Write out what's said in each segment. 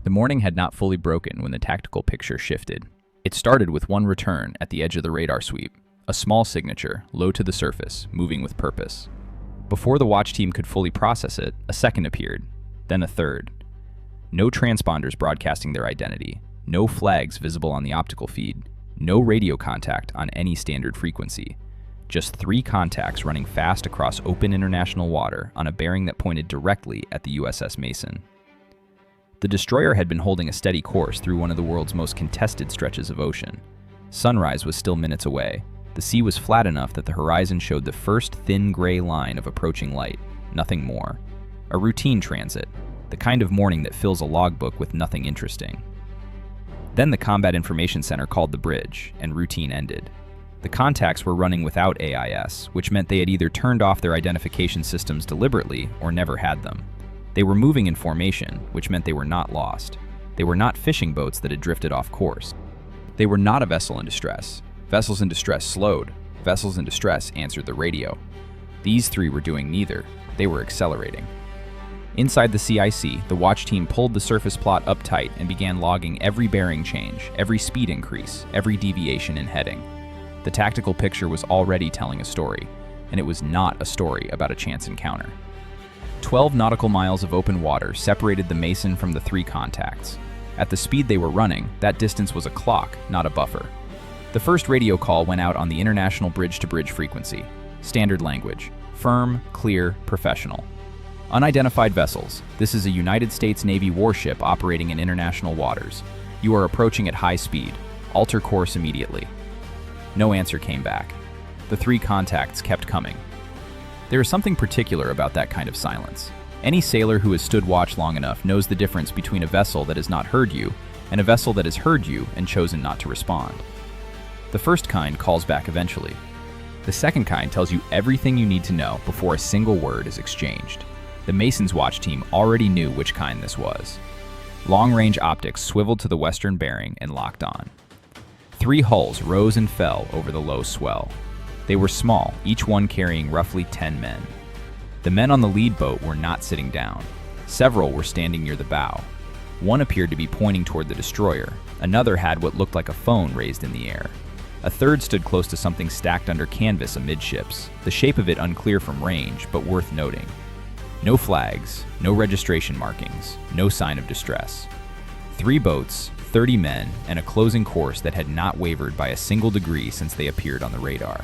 The morning had not fully broken when the tactical picture shifted. It started with one return at the edge of the radar sweep, a small signature, low to the surface, moving with purpose. Before the watch team could fully process it, a second appeared, then a third. No transponders broadcasting their identity, no flags visible on the optical feed, no radio contact on any standard frequency. Just 3 contacts running fast across open international water on a bearing that pointed directly at the USS Mason. The destroyer had been holding a steady course through one of the world's most contested stretches of ocean. Sunrise was still minutes away. The sea was flat enough that the horizon showed the first thin gray line of approaching light, nothing more. A routine transit, the kind of morning that fills a logbook with nothing interesting. Then the Combat Information Center called the bridge, and routine ended. The contacts were running without AIS, which meant they had either turned off their identification systems deliberately or never had them. They were moving in formation, which meant they were not lost. They were not fishing boats that had drifted off course. They were not a vessel in distress. Vessels in distress slowed. Vessels in distress answered the radio. These 3 were doing neither. They were accelerating. Inside the CIC, the watch team pulled the surface plot up tight and began logging every bearing change, every speed increase, every deviation in heading. The tactical picture was already telling a story, and it was not a story about a chance encounter. 12 nautical miles of open water separated the Mason from the 3 contacts. At the speed they were running, that distance was a clock, not a buffer. The first radio call went out on the international bridge-to-bridge frequency. Standard language. Firm, clear, professional. Unidentified vessels. This is a United States Navy warship operating in international waters. You are approaching at high speed. Alter course immediately. No answer came back. The 3 contacts kept coming. There is something particular about that kind of silence. Any sailor who has stood watch long enough knows the difference between a vessel that has not heard you and a vessel that has heard you and chosen not to respond. The first kind calls back eventually. The second kind tells you everything you need to know before a single word is exchanged. The Mason's watch team already knew which kind this was. Long-range optics swiveled to the western bearing and locked on. 3 hulls rose and fell over the low swell. They were small, each one carrying roughly 10 men. The men on the lead boat were not sitting down. Several were standing near the bow. One appeared to be pointing toward the destroyer. Another had what looked like a phone raised in the air. A third stood close to something stacked under canvas amidships, the shape of it unclear from range, but worth noting. No flags, no registration markings, no sign of distress. 3 boats, 30 men, and a closing course that had not wavered by a single degree since they appeared on the radar.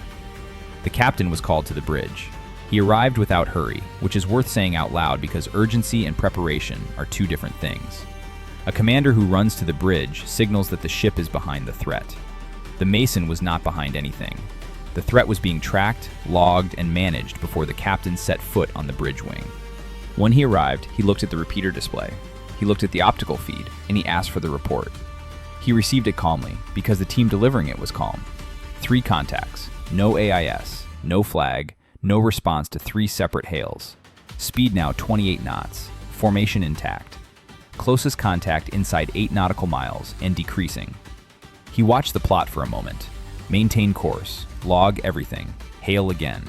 The captain was called to the bridge. He arrived without hurry, which is worth saying out loud because urgency and preparation are 2 different things. A commander who runs to the bridge signals that the ship is behind the threat. The Mason was not behind anything. The threat was being tracked, logged, and managed before the captain set foot on the bridge wing. When he arrived, he looked at the repeater display. He looked at the optical feed, and he asked for the report. He received it calmly, because the team delivering it was calm. 3 contacts, no AIS, no flag, no response to 3 separate hails. Speed now 28 knots, formation intact. Closest contact inside 8 nautical miles and decreasing. He watched the plot for a moment. Maintain course, log everything, hail again.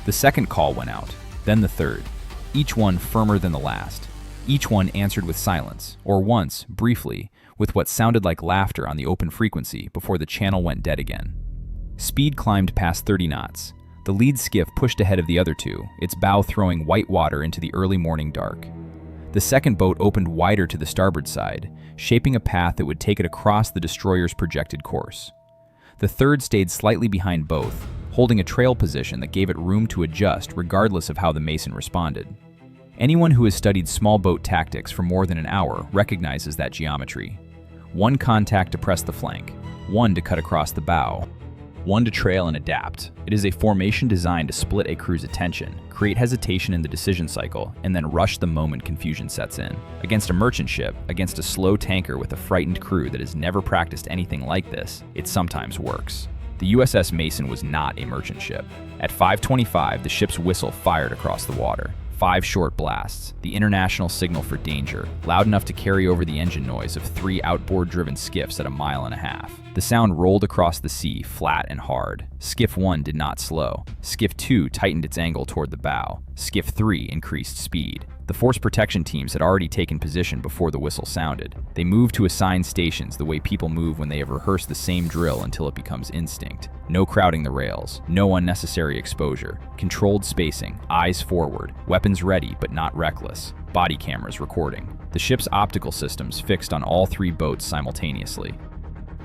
The second call went out, then the third, each one firmer than the last. Each one answered with silence, or once, briefly, with what sounded like laughter on the open frequency before the channel went dead again. Speed climbed past 30 knots. The lead skiff pushed ahead of the other 2, its bow throwing white water into the early morning dark. The second boat opened wider to the starboard side, shaping a path that would take it across the destroyer's projected course. The third stayed slightly behind both, holding a trail position that gave it room to adjust regardless of how the Mason responded. Anyone who has studied small boat tactics for more than an hour recognizes that geometry. 1 contact to press the flank, 1 to cut across the bow, 1 to trail and adapt. It is a formation designed to split a crew's attention, create hesitation in the decision cycle, and then rush the moment confusion sets in. Against a merchant ship, against a slow tanker with a frightened crew that has never practiced anything like this, it sometimes works. The USS Mason was not a merchant ship. At 5:25, the ship's whistle fired across the water. 5 short blasts, the international signal for danger, loud enough to carry over the engine noise of 3 outboard-driven skiffs at 1.5 miles. The sound rolled across the sea, flat and hard. Skiff 1 did not slow. Skiff 2 tightened its angle toward the bow. Skiff 3 increased speed. The force protection teams had already taken position before the whistle sounded. They moved to assigned stations the way people move when they have rehearsed the same drill until it becomes instinct. No crowding the rails, no unnecessary exposure, controlled spacing, eyes forward, weapons ready but not reckless, body cameras recording. The ship's optical systems fixed on all 3 boats simultaneously.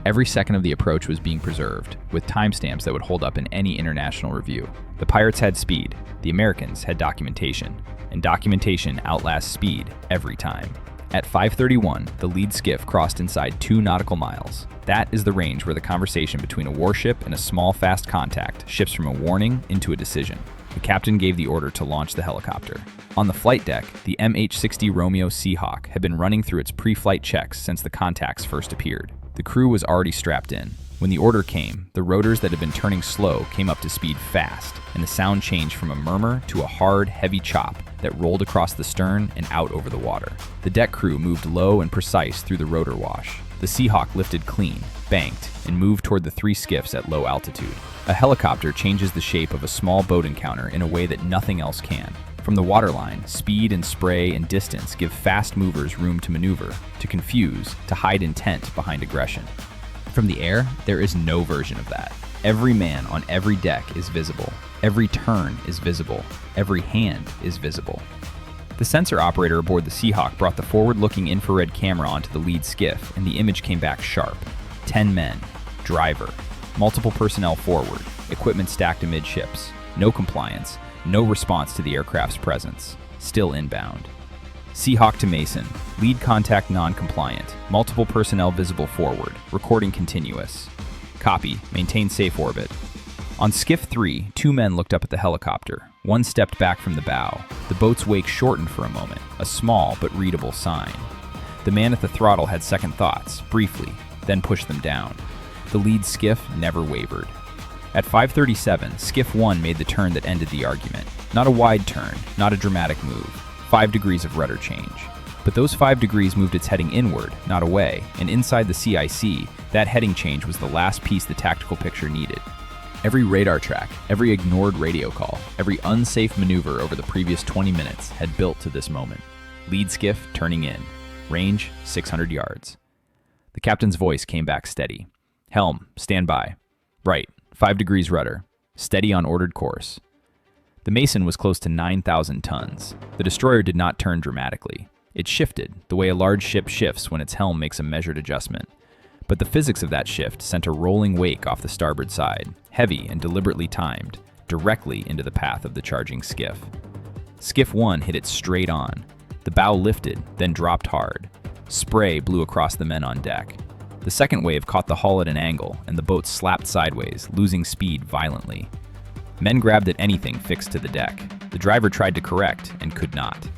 Every second of the approach was being preserved, with timestamps that would hold up in any international review. The pirates had speed, the Americans had documentation, and documentation outlasts speed every time. At 5:31, the lead skiff crossed inside 2 nautical miles. That is the range where the conversation between a warship and a small fast contact shifts from a warning into a decision. The captain gave the order to launch the helicopter. On the flight deck, the MH-60 Romeo Seahawk had been running through its pre-flight checks since the contacts first appeared. The crew was already strapped in. When the order came, the rotors that had been turning slow came up to speed fast, and the sound changed from a murmur to a hard, heavy chop that rolled across the stern and out over the water. The deck crew moved low and precise through the rotor wash. The Seahawk lifted clean, banked, and moved toward the 3 skiffs at low altitude. A helicopter changes the shape of a small boat encounter in a way that nothing else can. From the waterline, speed and spray and distance give fast movers room to maneuver, to confuse, to hide intent behind aggression. From the air, there is no version of that. Every man on every deck is visible. Every turn is visible. Every hand is visible. The sensor operator aboard the Seahawk brought the forward-looking infrared camera onto the lead skiff, and the image came back sharp. 10 men. Driver. Multiple personnel forward. Equipment stacked amidships. No compliance. No response to the aircraft's presence. Still inbound. Seahawk to Mason. Lead contact non-compliant. Multiple personnel visible forward. Recording continuous. Copy. Maintain safe orbit. On Skiff 3, 2 men looked up at the helicopter. One stepped back from the bow. The boat's wake shortened for a moment, a small but readable sign. The man at the throttle had second thoughts, briefly, then pushed them down. The lead skiff never wavered. At 5:37, Skiff 1 made the turn that ended the argument. Not a wide turn, not a dramatic move. 5 degrees of rudder change. But those 5 degrees moved its heading inward, not away, and inside the CIC, that heading change was the last piece the tactical picture needed. Every radar track, every ignored radio call, every unsafe maneuver over the previous 20 minutes had built to this moment. Lead skiff turning in. Range 600 yards. The captain's voice came back steady. Helm, stand by. Right, 5 degrees rudder. Steady on ordered course. The Mason was close to 9,000 tons. The destroyer did not turn dramatically. It shifted, the way a large ship shifts when its helm makes a measured adjustment. But the physics of that shift sent a rolling wake off the starboard side, heavy and deliberately timed, directly into the path of the charging skiff. Skiff 1 hit it straight on. The bow lifted, then dropped hard. Spray blew across the men on deck. The second wave caught the hull at an angle, and the boat slapped sideways, losing speed violently. Men grabbed at anything fixed to the deck. The driver tried to correct, and could not.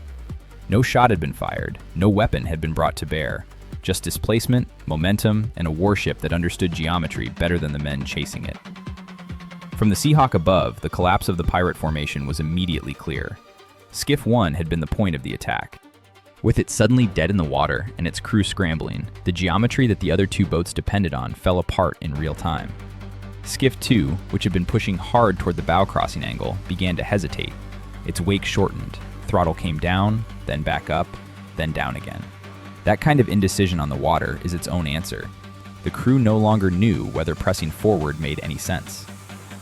No shot had been fired, no weapon had been brought to bear. Just displacement, momentum, and a warship that understood geometry better than the men chasing it. From the Seahawk above, the collapse of the pirate formation was immediately clear. Skiff 1 had been the point of the attack. With it suddenly dead in the water and its crew scrambling, the geometry that the other 2 boats depended on fell apart in real time. Skiff 2, which had been pushing hard toward the bow crossing angle, began to hesitate. Its wake shortened. Throttle came down, then back up, then down again. That kind of indecision on the water is its own answer. The crew no longer knew whether pressing forward made any sense.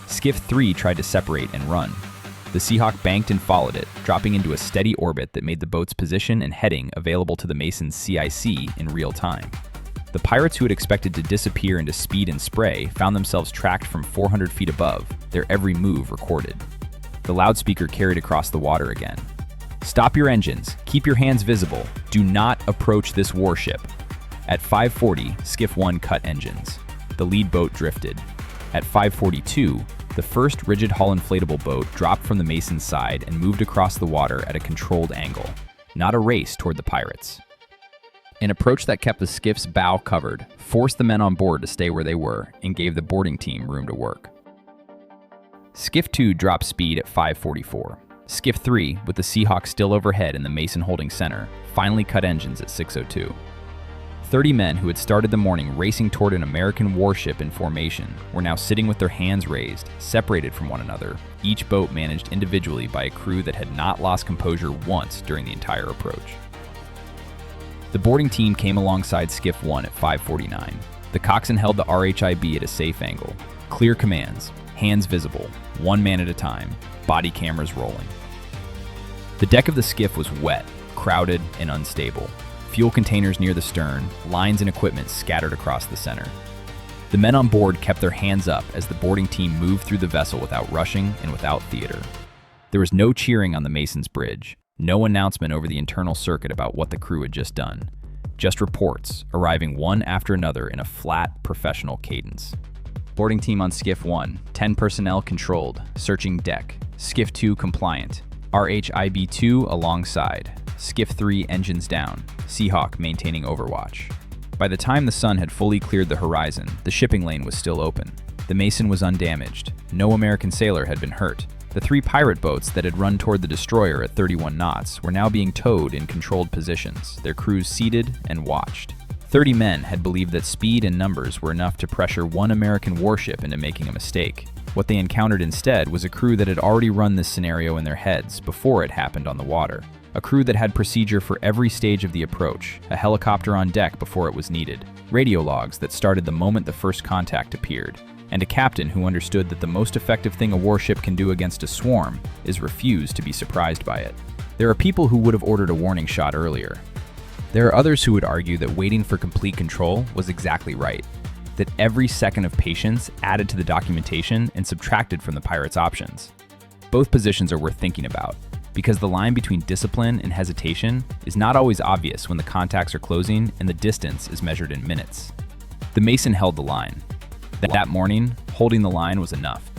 Skiff 3 tried to separate and run. The Seahawk banked and followed it, dropping into a steady orbit that made the boat's position and heading available to the Mason's CIC in real time. The pirates who had expected to disappear into speed and spray found themselves tracked from 400 feet above, their every move recorded. The loudspeaker carried across the water again. Stop your engines. Keep your hands visible. Do not approach this warship. At 5:40, Skiff 1 cut engines. The lead boat drifted. At 5:42, the first rigid hull inflatable boat dropped from the Mason's side and moved across the water at a controlled angle, not a race toward the pirates. An approach that kept the skiff's bow covered, forced the men on board to stay where they were, and gave the boarding team room to work. Skiff 2 dropped speed at 5:44. Skiff 3, with the Seahawk still overhead and the Mason holding center, finally cut engines at 6:02. 30 men who had started the morning racing toward an American warship in formation were now sitting with their hands raised, separated from one another, each boat managed individually by a crew that had not lost composure once during the entire approach. The boarding team came alongside Skiff 1 at 5:49. The coxswain held the RHIB at a safe angle. Clear commands, hands visible, one man at a time, body cameras rolling. The deck of the skiff was wet, crowded, and unstable. Fuel containers near the stern, lines and equipment scattered across the center. The men on board kept their hands up as the boarding team moved through the vessel without rushing and without theater. There was no cheering on the Mason's bridge, no announcement over the internal circuit about what the crew had just done. Just reports, arriving one after another in a flat, professional cadence. Boarding team on Skiff 1, 10 personnel controlled, searching deck. Skiff 2 compliant. RHIB 2 alongside. Skiff 3 engines down. Seahawk maintaining overwatch. By the time the sun had fully cleared the horizon, the shipping lane was still open. The Mason was undamaged. No American sailor had been hurt. The 3 pirate boats that had run toward the destroyer at 31 knots were now being towed in controlled positions, their crews seated and watched. 30 men had believed that speed and numbers were enough to pressure one American warship into making a mistake. What they encountered instead was a crew that had already run this scenario in their heads before it happened on the water. A crew that had procedure for every stage of the approach, a helicopter on deck before it was needed, radio logs that started the moment the first contact appeared, and a captain who understood that the most effective thing a warship can do against a swarm is refuse to be surprised by it. There are people who would have ordered a warning shot earlier. There are others who would argue that waiting for complete control was exactly right, that every second of patience added to the documentation and subtracted from the pirates' options. Both positions are worth thinking about, because the line between discipline and hesitation is not always obvious when the contacts are closing and the distance is measured in minutes. The Mason held the line. That morning, holding the line was enough.